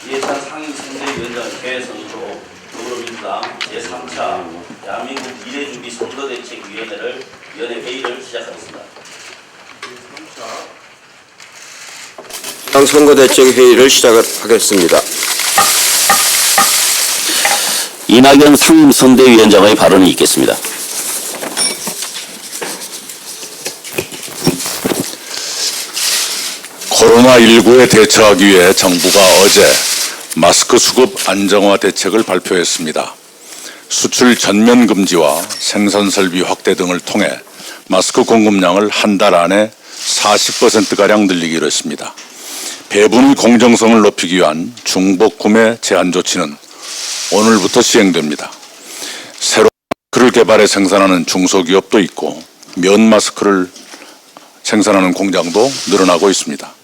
이해찬 상임선대위원장 개선으로 더불어민주당 제3차 대한민국 미래준비 선거대책위원회를 위원회 회의를 시작하겠습니다. 선거대책회의를 시작하겠습니다. 이낙연 상임선대위원장의 발언이 있겠습니다. 코로나19에 대처하기 위해 정부가 어제 마스크 수급 안정화 대책을 발표했습니다. 수출 전면 금지와 생산 설비 확대 등을 통해 마스크 공급량을 한 달 안에 40%가량 늘리기로 했습니다. 배분의 공정성을 높이기 위한 중복 구매 제한 조치는 오늘부터 시행됩니다. 새로운 마스크를 개발해 생산하는 중소기업도 있고 면 마스크를 생산하는 공장도 늘어나고 있습니다.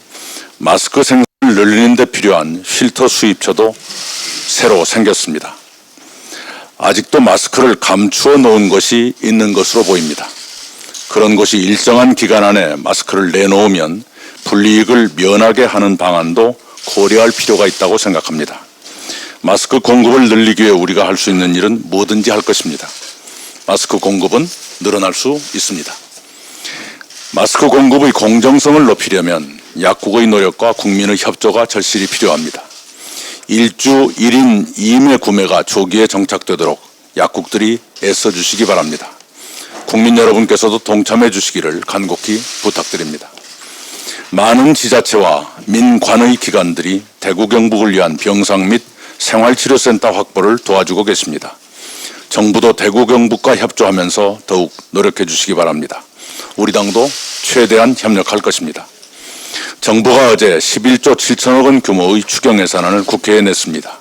마스크 생산을 늘리는 데 필요한 필터 수입처도 새로 생겼습니다. 아직도 마스크를 감추어 놓은 것이 있는 것으로 보입니다. 그런 것이 일정한 기간 안에 마스크를 내놓으면 불이익을 면하게 하는 방안도 고려할 필요가 있다고 생각합니다. 마스크 공급을 늘리기 위해 우리가 할 수 있는 일은 뭐든지 할 것입니다. 마스크 공급은 늘어날 수 있습니다. 마스크 공급의 공정성을 높이려면 약국의 노력과 국민의 협조가 절실히 필요합니다. 1주 1인 2매 구매가 조기에 정착되도록 약국들이 애써주시기 바랍니다. 국민 여러분께서도 동참해 주시기를 간곡히 부탁드립니다. 많은 지자체와 민관의 기관들이 대구 경북을 위한 병상 및 생활치료센터 확보를 도와주고 계십니다. 정부도 대구 경북과 협조하면서 더욱 노력해 주시기 바랍니다. 우리 당도 최대한 협력할 것입니다. 정부가 어제 11조 7천억 원 규모의 추경 예산안을 국회에 냈습니다.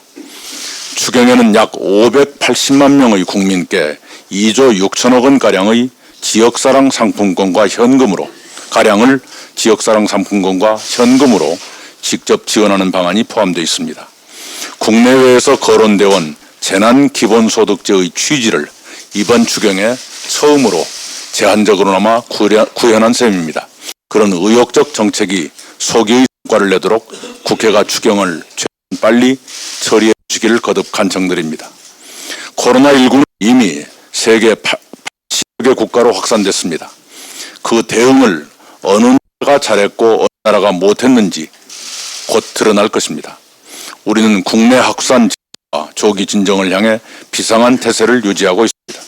추경에는 약 580만 명의 국민께 2조 6천억 원가량의 지역사랑 상품권과 현금으로 직접 지원하는 방안이 포함되어 있습니다. 국내외에서 거론되어 온 재난기본소득제의 취지를 이번 추경에 처음으로 제한적으로나마 구현한 셈입니다. 그런 의욕적 정책이 소기의 성과를 내도록 국회가 추경을 최대한 빨리 처리해 주시기를 거듭 간청드립니다. 코로나19는 이미 세계 80개 국가로 확산됐습니다. 그 대응을 어느 나라가 잘했고 어느 나라가 못했는지 곧 드러날 것입니다. 우리는 국내 확산 진정과 조기 진정을 향해 비상한 태세를 유지하고 있습니다.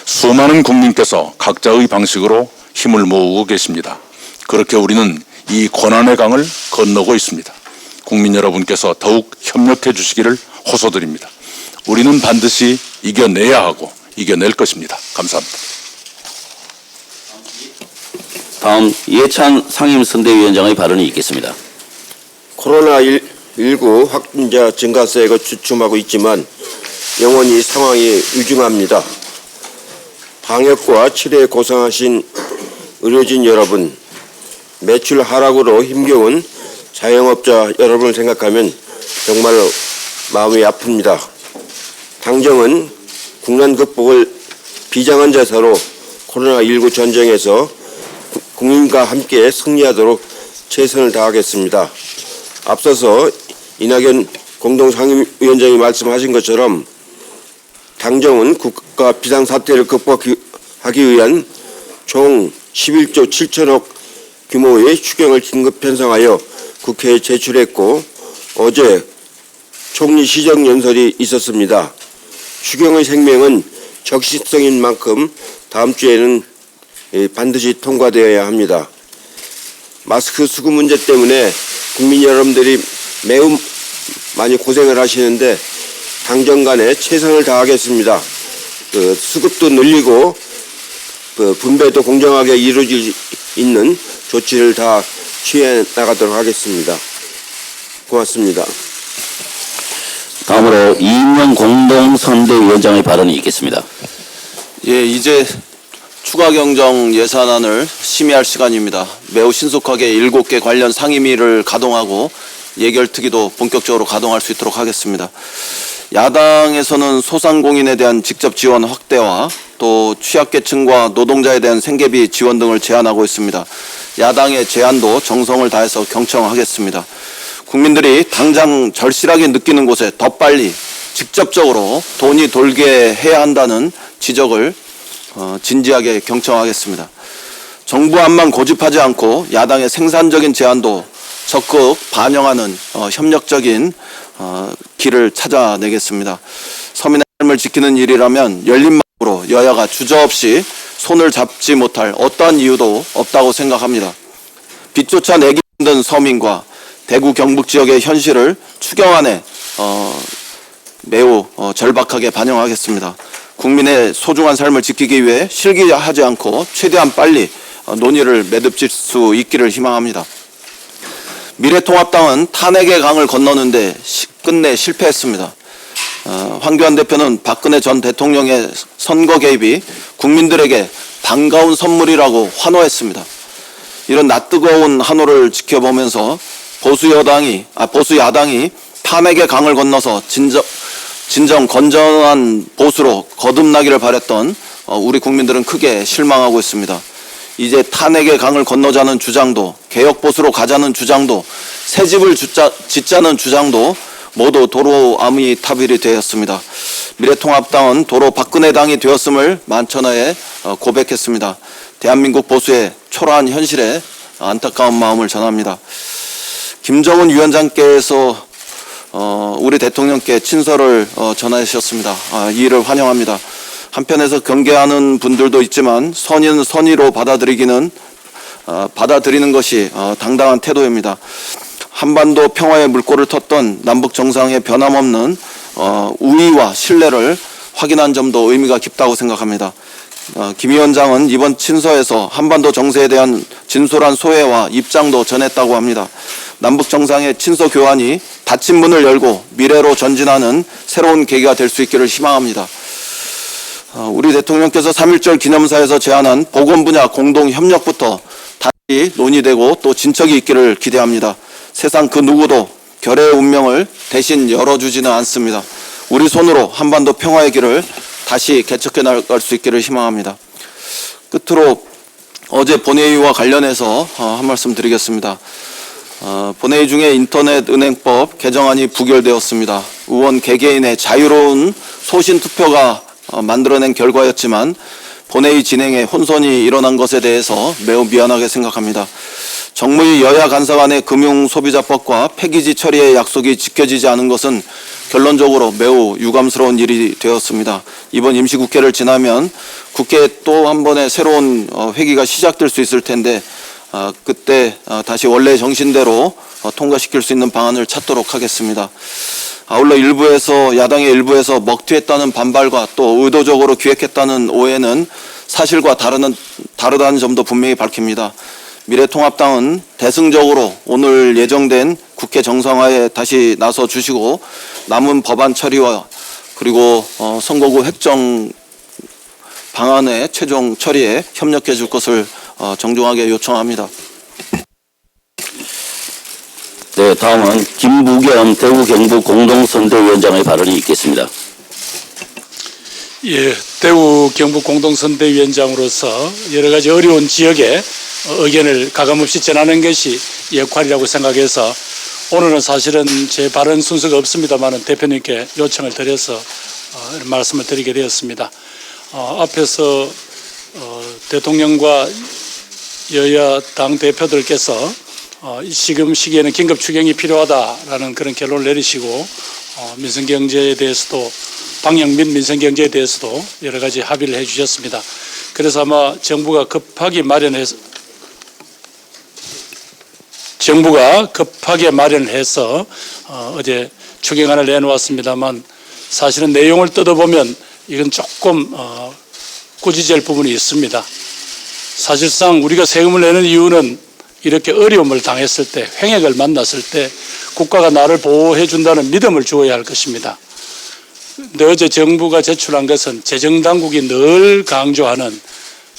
수많은 국민께서 각자의 방식으로 힘을 모으고 계십니다. 그렇게 우리는 이 고난의 강을 건너고 있습니다. 국민 여러분께서 더욱 협력해 주시기를 호소드립니다. 우리는 반드시 이겨내야 하고 이겨낼 것입니다. 감사합니다. 다음 이해찬 상임선대위원장의 발언이 있겠습니다. 코로나19 확진자 증가세가 주춤하고 있지만 영원히 상황이 위중합니다. 방역과 치료에 고생하신 의료진 여러분, 매출 하락으로 힘겨운 자영업자 여러분을 생각하면 정말로 마음이 아픕니다. 당정은 국난 극복을 비장한 자세로 코로나19 전쟁에서 국민과 함께 승리하도록 최선을 다하겠습니다. 앞서서 이낙연 공동상임위원장이 말씀하신 것처럼 당정은 국가 비상사태를 극복하기 위한 총 11조 7천억 규모의 추경을 긴급 편성하여 국회에 제출했고 어제 총리 시정연설이 있었습니다. 추경의 생명은 적시성인 만큼 다음 주에는 반드시 통과되어야 합니다. 마스크 수급 문제 때문에 국민 여러분들이 매우 많이 고생을 하시는데 당정 간에 최선을 다하겠습니다. 수급도 늘리고 분배도 공정하게 이루어질 있는 조치를 다 취해 나가도록 하겠습니다. 고맙습니다. 다음으로 이인영 공동선대위원장의 발언이 있겠습니다. 예, 이제 추가 경정 예산안을 심의할 시간입니다. 매우 신속하게 7개 관련 상임위를 가동하고 예결특위도 본격적으로 가동할 수 있도록 하겠습니다. 야당에서는 소상공인에 대한 직접 지원 확대와 또 취약계층과 노동자에 대한 생계비 지원 등을 제안하고 있습니다. 야당의 제안도 정성을 다해서 경청하겠습니다. 국민들이 당장 절실하게 느끼는 곳에 더 빨리 직접적으로 돈이 돌게 해야 한다는 지적을 진지하게 경청하겠습니다. 정부 안만 고집하지 않고 야당의 생산적인 제안도 적극 반영하는 협력적인 길을 찾아내겠습니다. 서민의 삶을 지키는 일이라면 열린 마음으로 여야가 주저없이 손을 잡지 못할 어떠한 이유도 없다고 생각합니다. 빛조차 내기 힘든 서민과 대구 경북 지역의 현실을 추경 안에 매우 절박하게 반영하겠습니다. 국민의 소중한 삶을 지키기 위해 실기하지 않고 최대한 빨리 논의를 매듭질 수 있기를 희망합니다. 미래통합당은 탄핵의 강을 건너는데 끝내 실패했습니다. 황교안 대표는 박근혜 전 대통령의 선거 개입이 국민들에게 반가운 선물이라고 환호했습니다. 이런 낯뜨거운 한호를 지켜보면서 보수 야당이 탄핵의 강을 건너서 진정 건전한 보수로 거듭나기를 바랬던 우리 국민들은 크게 실망하고 있습니다. 이제 탄핵의 강을 건너자는 주장도, 개혁 보수로 가자는 주장도, 새 집을 짓자는 주장도 모두 도로 아미타빌이 되었습니다. 미래통합당은 도로 박근혜 당이 되었음을 만천하에 고백했습니다. 대한민국 보수의 초라한 현실에 안타까운 마음을 전합니다. 김정은 위원장께서 우리 대통령께 친서를 전하셨습니다. 이 일을 환영합니다. 한편에서 경계하는 분들도 있지만 선의는 선의로 받아들이는 것이 당당한 태도입니다. 한반도 평화의 물꼬를 텄던 남북 정상의 변함없는 우위와 신뢰를 확인한 점도 의미가 깊다고 생각합니다. 김 위원장은 이번 친서에서 한반도 정세에 대한 진솔한 소회와 입장도 전했다고 합니다. 남북 정상의 친서 교환이 닫힌 문을 열고 미래로 전진하는 새로운 계기가 될 수 있기를 희망합니다. 우리 대통령께서 3.1절 기념사에서 제안한 보건 분야 공동 협력부터 다시 논의되고 또 진척이 있기를 기대합니다. 세상 그 누구도 결의의 운명을 대신 열어주지는 않습니다. 우리 손으로 한반도 평화의 길을 다시 개척해 나갈 수 있기를 희망합니다. 끝으로 어제 본회의와 관련해서 한 말씀 드리겠습니다. 본회의 중에 인터넷은행법 개정안이 부결되었습니다. 의원 개개인의 자유로운 소신 투표가 만들어낸 결과였지만 본회의 진행에 혼선이 일어난 것에 대해서 매우 미안하게 생각합니다. 정무위 여야 간사 간의 금융소비자법과 폐기지 처리의 약속이 지켜지지 않은 것은 결론적으로 매우 유감스러운 일이 되었습니다. 이번 임시국회를 지나면 국회 또 한 번의 새로운 회기가 시작될 수 있을 텐데 그때 다시 원래 정신대로 통과시킬 수 있는 방안을 찾도록 하겠습니다. 아울러 야당의 일부에서 먹튀했다는 반발과 또 의도적으로 기획했다는 오해는 사실과 다르다는 점도 분명히 밝힙니다. 미래통합당은 대승적으로 오늘 예정된 국회 정상화에 다시 나서 주시고 남은 법안 처리와 그리고 선거구 획정 방안의 최종 처리에 협력해 줄 것을 정중하게 요청합니다. 네, 다음은 김부겸 대구 경북 공동선대위원장의 발언이 있겠습니다. 예, 대구 경북 공동선대위원장으로서 여러 가지 어려운 지역에 의견을 가감없이 전하는 것이 역할이라고 생각해서 오늘은 사실은 제 발언 순서가 없습니다만 대표님께 요청을 드려서 말씀을 드리게 되었습니다. 앞에서 대통령과 여야 당 대표들께서 지금 시기에는 긴급 추경이 필요하다라는 그런 결론을 내리시고 민생경제에 대해서도 방역 및 민생경제에 대해서도 여러 가지 합의를 해 주셨습니다. 그래서 아마 정부가 급하게 마련을 해서 어제 추경안을 내놓았습니다만 사실은 내용을 뜯어보면 이건 조금 꾸짖을 부분이 있습니다. 사실상 우리가 세금을 내는 이유는 이렇게 어려움을 당했을 때, 횡액을 만났을 때 국가가 나를 보호해 준다는 믿음을 주어야 할 것입니다. 근데 어제 정부가 제출한 것은 재정당국이 늘 강조하는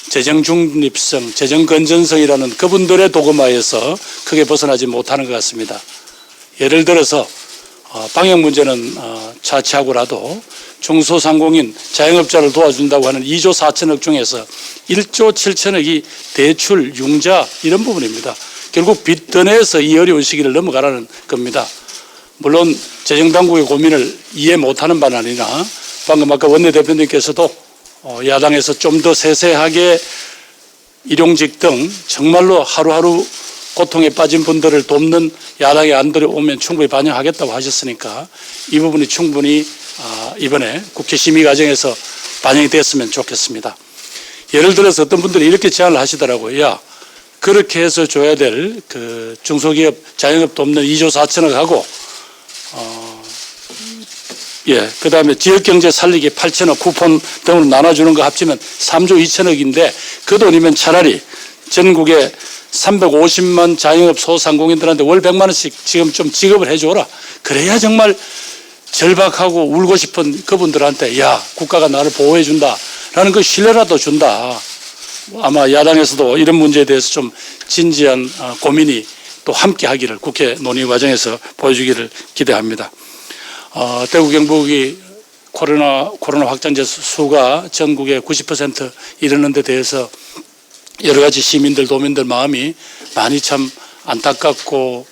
재정 중립성, 재정 건전성이라는 그분들의 도구마에서 크게 벗어나지 못하는 것 같습니다. 예를 들어서 방역 문제는 차치하고라도 중소상공인 자영업자를 도와준다고 하는 2조 4천억 중에서 1조 7천억이 대출, 융자 이런 부분입니다. 결국 빚 더 내서 이 어려운 시기를 넘어가라는 겁니다. 물론 재정당국의 고민을 이해 못하는 바는 아니라 방금 아까 원내대표님께서도 야당에서 좀 더 세세하게 일용직 등 정말로 하루하루 고통에 빠진 분들을 돕는 야당의 안들이 오면 충분히 반영하겠다고 하셨으니까 이 부분이 충분히 이번에 국회 심의 과정에서 반영이 됐으면 좋겠습니다. 예를 들어서 어떤 분들이 이렇게 제안을 하시더라고요. 야, 그렇게 해서 줘야 될 그 중소기업 자영업 돕는 2조 4천억 하고 그 다음에 지역경제 살리기 8천억 쿠폰 등으로 나눠주는 거 합치면 3조 2천억인데 그 돈이면 차라리 전국에 350만 자영업 소상공인들한테 월 100만 원씩 지금 좀 지급을 해줘라. 그래야 정말 절박하고 울고 싶은 그분들한테 야, 국가가 나를 보호해준다라는 그 신뢰라도 준다. 아마 야당에서도 이런 문제에 대해서 좀 진지한 고민이 또 함께 하기를 국회 논의 과정에서 보여주기를 기대합니다. 대구 경북이 코로나 확진자 수가 전국의 90% 이르는 데 대해서 여러 가지 시민들, 도민들 마음이 많이 참 안타깝고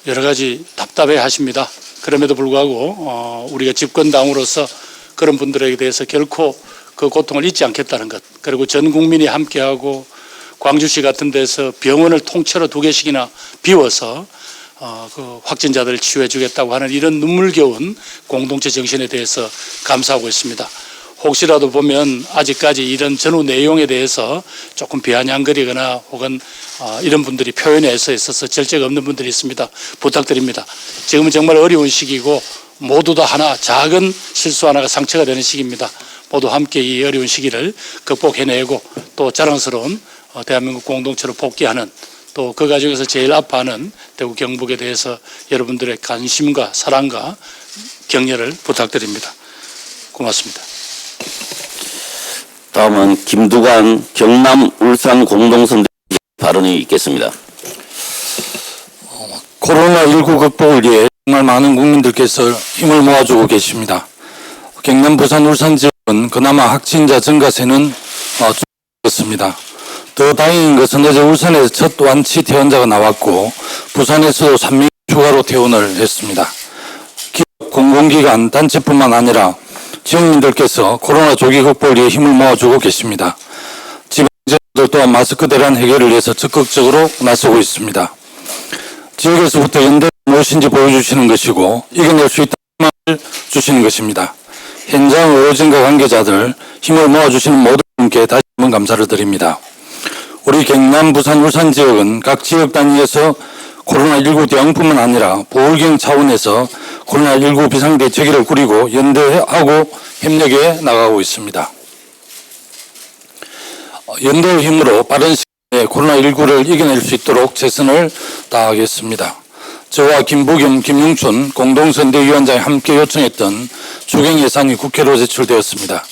여러 가지 답답해 하십니다. 그럼에도 불구하고 우리가 집권당으로서 그런 분들에게 대해서 결코 그 고통을 잊지 않겠다는 것, 그리고 전 국민이 함께하고 광주시 같은 데서 병원을 통째로 2개씩이나 비워서 그 확진자들을 치유해 주겠다고 하는 이런 눈물겨운 공동체 정신에 대해서 감사하고 있습니다. 혹시라도 보면 아직까지 이런 전후 내용에 대해서 조금 비아냥거리거나 혹은 이런 분들이 표현에 있어서 절제가 없는 분들이 있습니다. 부탁드립니다. 지금은 정말 어려운 시기고 모두 다 하나 작은 실수 하나가 상처가 되는 시기입니다. 모두 함께 이 어려운 시기를 극복해내고 또 자랑스러운 대한민국 공동체로 복귀하는 또 그 과정에서 제일 아파하는 대구 경북에 대해서 여러분들의 관심과 사랑과 격려를 부탁드립니다. 고맙습니다. 다음은 김두관 경남 울산 공동선대 발언이 있겠습니다. 코로나19 극복을 위해 정말 많은 국민들께서 힘을 모아주고 계십니다. 경남, 부산, 울산 지역은 그나마 확진자 증가세는 줄었습니다. 더 다행인 것은 어제 울산에서 첫 완치 퇴원자가 나왔고 부산에서도 3명 추가로 퇴원을 했습니다. 기업, 공공기관, 단체뿐만 아니라 지역민들께서 코로나 조기 극복을 위해 힘을 모아주고 계십니다. 지방정부들 또한 마스크 대란 해결을 위해서 적극적으로 나서고 있습니다. 지역에서부터 연대가 무엇인지 보여주시는 것이고 이겨낼 수 있다는 희망을 주시는 것입니다. 현장 의료진과 관계자들 힘을 모아주시는 모든 분께 다시 한번 감사를 드립니다. 우리 경남, 부산, 울산 지역은 각 지역 단위에서 코로나19 대응뿐만 아니라 보호경 차원에서 코로나19 비상대책위를 꾸리고 연대하고 협력해 나가고 있습니다. 연대의 힘으로 빠른 시간에 코로나19를 이겨낼 수 있도록 최선을 다하겠습니다. 저와 김부겸, 김용춘 공동선대위원장이 함께 요청했던 추경 예산이 국회로 제출되었습니다.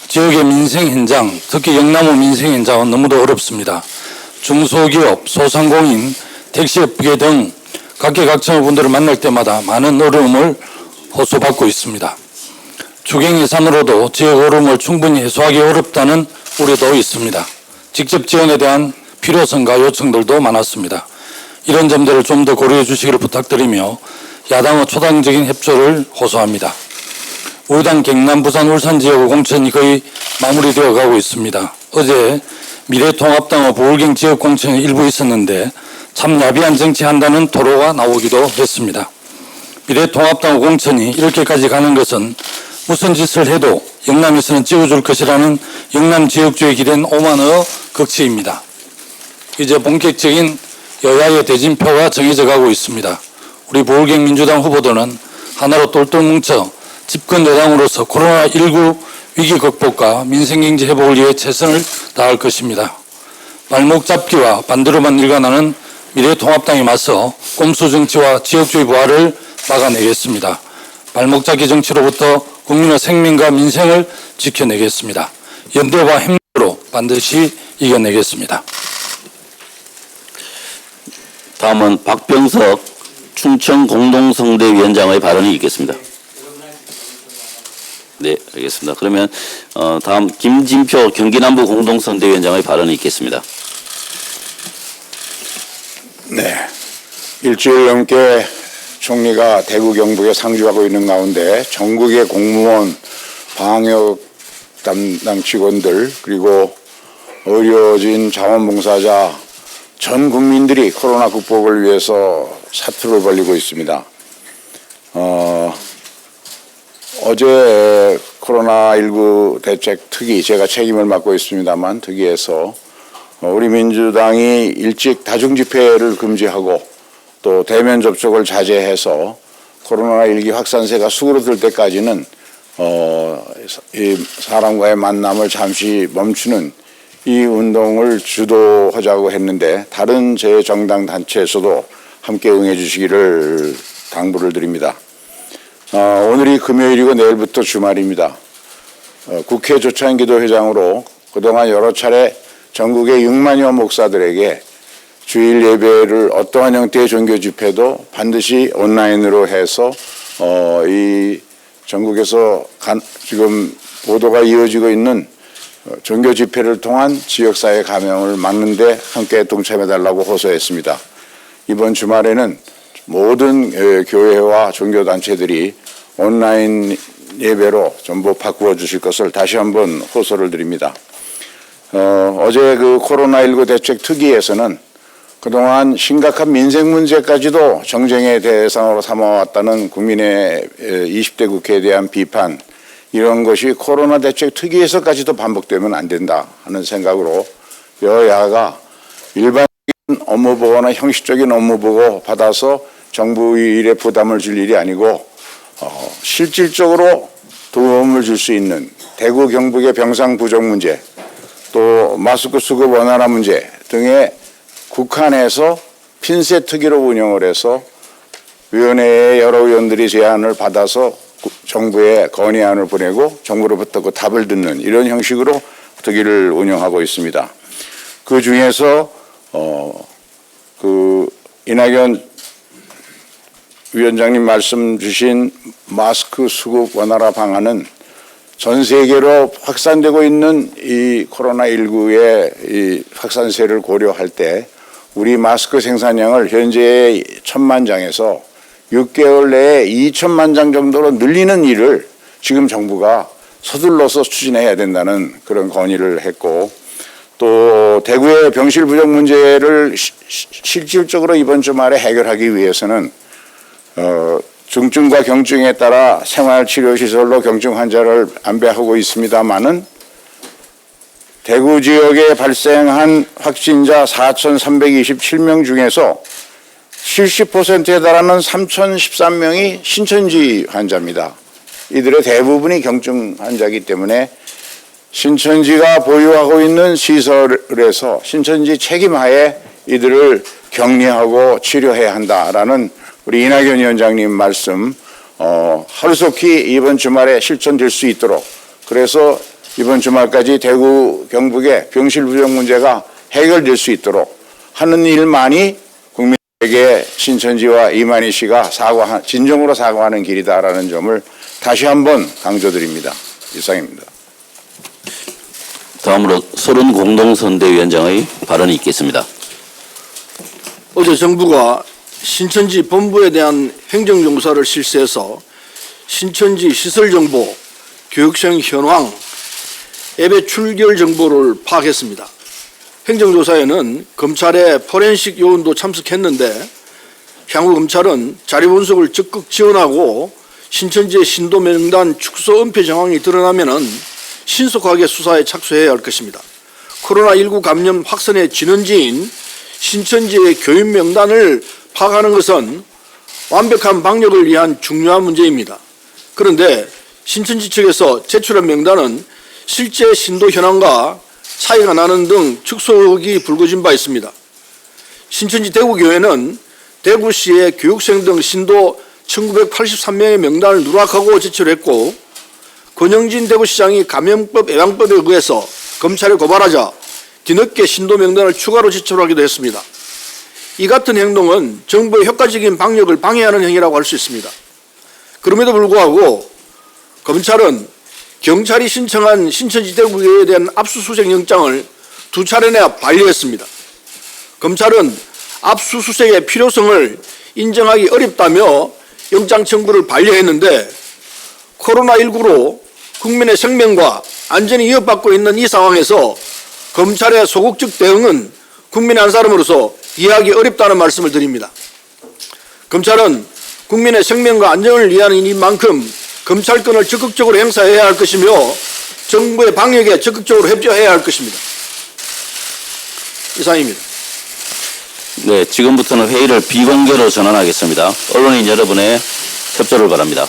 지역의 민생 현장, 특히 영남호 민생 현장은 너무도 어렵습니다. 중소기업, 소상공인, 택시업계 등 각계각층의 분들을 만날 때마다 많은 어려움을 호소받고 있습니다. 추경 예산으로도 지역 어려움을 충분히 해소하기 어렵다는 우려도 있습니다. 직접 지원에 대한 필요성과 요청들도 많았습니다. 이런 점들을 좀 더 고려해 주시기를 부탁드리며 야당의 초당적인 협조를 호소합니다. 우리 당 경남, 부산, 울산 지역 공천이 거의 마무리되어 가고 있습니다. 어제 미래통합당의 보울경 지역 공천이 일부 있었는데 참 야비한 정치한다는 토로가 나오기도 했습니다. 미래통합당 공천이 이렇게까지 가는 것은 무슨 짓을 해도 영남에서는 찍어줄 것이라는 영남 지역주의에 기댄 오만의 극치입니다. 이제 본격적인 여야의 대진표가 정해져 가고 있습니다. 우리 보울경 민주당 후보들은 하나로 똘똘 뭉쳐 집권 여당으로서 코로나19 위기 극복과 민생경제 회복을 위해 최선을 다할 것입니다. 발목 잡기와 반대로만 일관하는 미래통합당에 맞서 꼼수 정치와 지역주의 부활을 막아내겠습니다. 발목 잡기 정치로부터 국민의 생명과 민생을 지켜내겠습니다. 연대와 협력으로 반드시 이겨내겠습니다. 다음은 박병석 충청 공동선대위원장의 발언이 있겠습니다. 네, 알겠습니다. 그러면 다음 김진표 경기남부 공동선대위원장의 발언이 있겠습니다. 네, 일주일 넘게 총리가 대구 경북에 상주하고 있는 가운데 전국의 공무원, 방역 담당 직원들 그리고 의료진, 자원봉사자 전 국민들이 코로나 극복을 위해서 사투를 벌이고 있습니다. 어제 코로나19 대책 특위, 제가 책임을 맡고 있습니다만 특위에서 우리 민주당이 일찍 다중집회를 금지하고 또 대면 접촉을 자제해서 코로나19 확산세가 수그러들 때까지는 이 사람과의 만남을 잠시 멈추는 이 운동을 주도하자고 했는데 다른 제정당 단체에서도 함께 응해 주시기를 당부를 드립니다. 오늘이 금요일이고 내일부터 주말입니다. 국회 조찬기도회장으로 그동안 여러 차례 전국의 6만여 목사들에게 주일 예배를 어떠한 형태의 종교 집회도 반드시 온라인으로 해서 이 전국에서 지금 보도가 이어지고 있는 종교 집회를 통한 지역사회 감염을 막는 데 함께 동참해달라고 호소했습니다. 이번 주말에는 모든 교회와 종교단체들이 온라인 예배로 전부 바꾸어 주실 것을 다시 한번 호소를 드립니다. 어제 그 코로나19 대책 특위에서는 그동안 심각한 민생 문제까지도 정쟁의 대상으로 삼아왔다는 국민의 20대 국회에 대한 비판, 이런 것이 코로나 대책 특위에서까지도 반복되면 안 된다 하는 생각으로 여야가 일반적인 업무 보고나 형식적인 업무 보고 받아서 정부 일에 부담을 줄 일이 아니고 실질적으로 도움을 줄 수 있는 대구 경북의 병상 부족 문제, 또 마스크 수급 원활화 문제 등의 국한에서 핀셋 특위로 운영을 해서 위원회의 여러 의원들이 제안을 받아서 정부에 건의안을 보내고 정부로부터 그 답을 듣는 이런 형식으로 특위를 운영하고 있습니다. 그 중에서 그 이낙연 위원장님 말씀 주신 마스크 수급 원활화 방안은 전 세계로 확산되고 있는 이 코로나19의 이 확산세를 고려할 때 우리 마스크 생산량을 현재의 1,000만 장에서 6개월 내에 2천만 장 정도로 늘리는 일을 지금 정부가 서둘러서 추진해야 된다는 그런 건의를 했고, 또 대구의 병실 부족 문제를 실질적으로 이번 주말에 해결하기 위해서는 중증과 경증에 따라 생활치료시설로 경증 환자를 안배하고 있습니다마는 대구 지역에 발생한 확진자 4,327명 중에서 70%에 달하는 3,013명이 신천지 환자입니다. 이들의 대부분이 경증 환자이기 때문에 신천지가 보유하고 있는 시설에서 신천지 책임하에 이들을 격리하고 치료해야 한다라는 우리 이낙연 위원장님 말씀 하루속히 이번 주말에 실천될 수 있도록, 그래서 이번 주말까지 대구 경북의 병실 부족 문제가 해결될 수 있도록 하는 일만이 국민에게 신천지와 이만희 씨가 진정으로 사과하는 길이다라는 점을 다시 한번 강조드립니다. 이상입니다. 다음으로 서른 공동선대위원장의 발언이 있겠습니다. 어제 정부가 신천지 본부에 대한 행정조사를 실시해서 신천지 시설정보, 교육생 현황, 예배 출결 정보를 파악했습니다. 행정조사에는 검찰의 포렌식 요원도 참석했는데 향후 검찰은 자료 분석을 적극 지원하고 신천지의 신도 명단 축소 은폐 정황이 드러나면은 신속하게 수사에 착수해야 할 것입니다. 코로나19 감염 확산의 진원지인 신천지의 교인 명단을 파악하는 것은 완벽한 방역을 위한 중요한 문제입니다. 그런데 신천지 측에서 제출한 명단은 실제 신도 현황과 차이가 나는 등 축소 의혹이 불거진 바 있습니다. 신천지 대구교회는 대구시의 교육생 등 신도 1983명의 명단을 누락하고 제출했고, 권영진 대구시장이 감염법 예방법에 의해서 검찰에 고발하자 뒤늦게 신도 명단을 추가로 제출하기도 했습니다. 이 같은 행동은 정부의 효과적인 방역을 방해하는 행위라고 할 수 있습니다. 그럼에도 불구하고 검찰은 경찰이 신청한 신천지 대구교회에 대한 압수수색 영장을 2차례나 반려했습니다. 검찰은 압수수색의 필요성을 인정하기 어렵다며 영장 청구를 반려했는데 코로나19로 국민의 생명과 안전이 위협받고 있는 이 상황에서 검찰의 소극적 대응은 국민의 한 사람으로서 이해하기 어렵다는 말씀을 드립니다. 검찰은 국민의 생명과 안전을 위한 일인 만큼 검찰권을 적극적으로 행사해야 할 것이며 정부의 방역에 적극적으로 협조해야 할 것입니다. 이상입니다. 네, 지금부터는 회의를 비공개로 전환하겠습니다. 언론인 여러분의 협조를 바랍니다.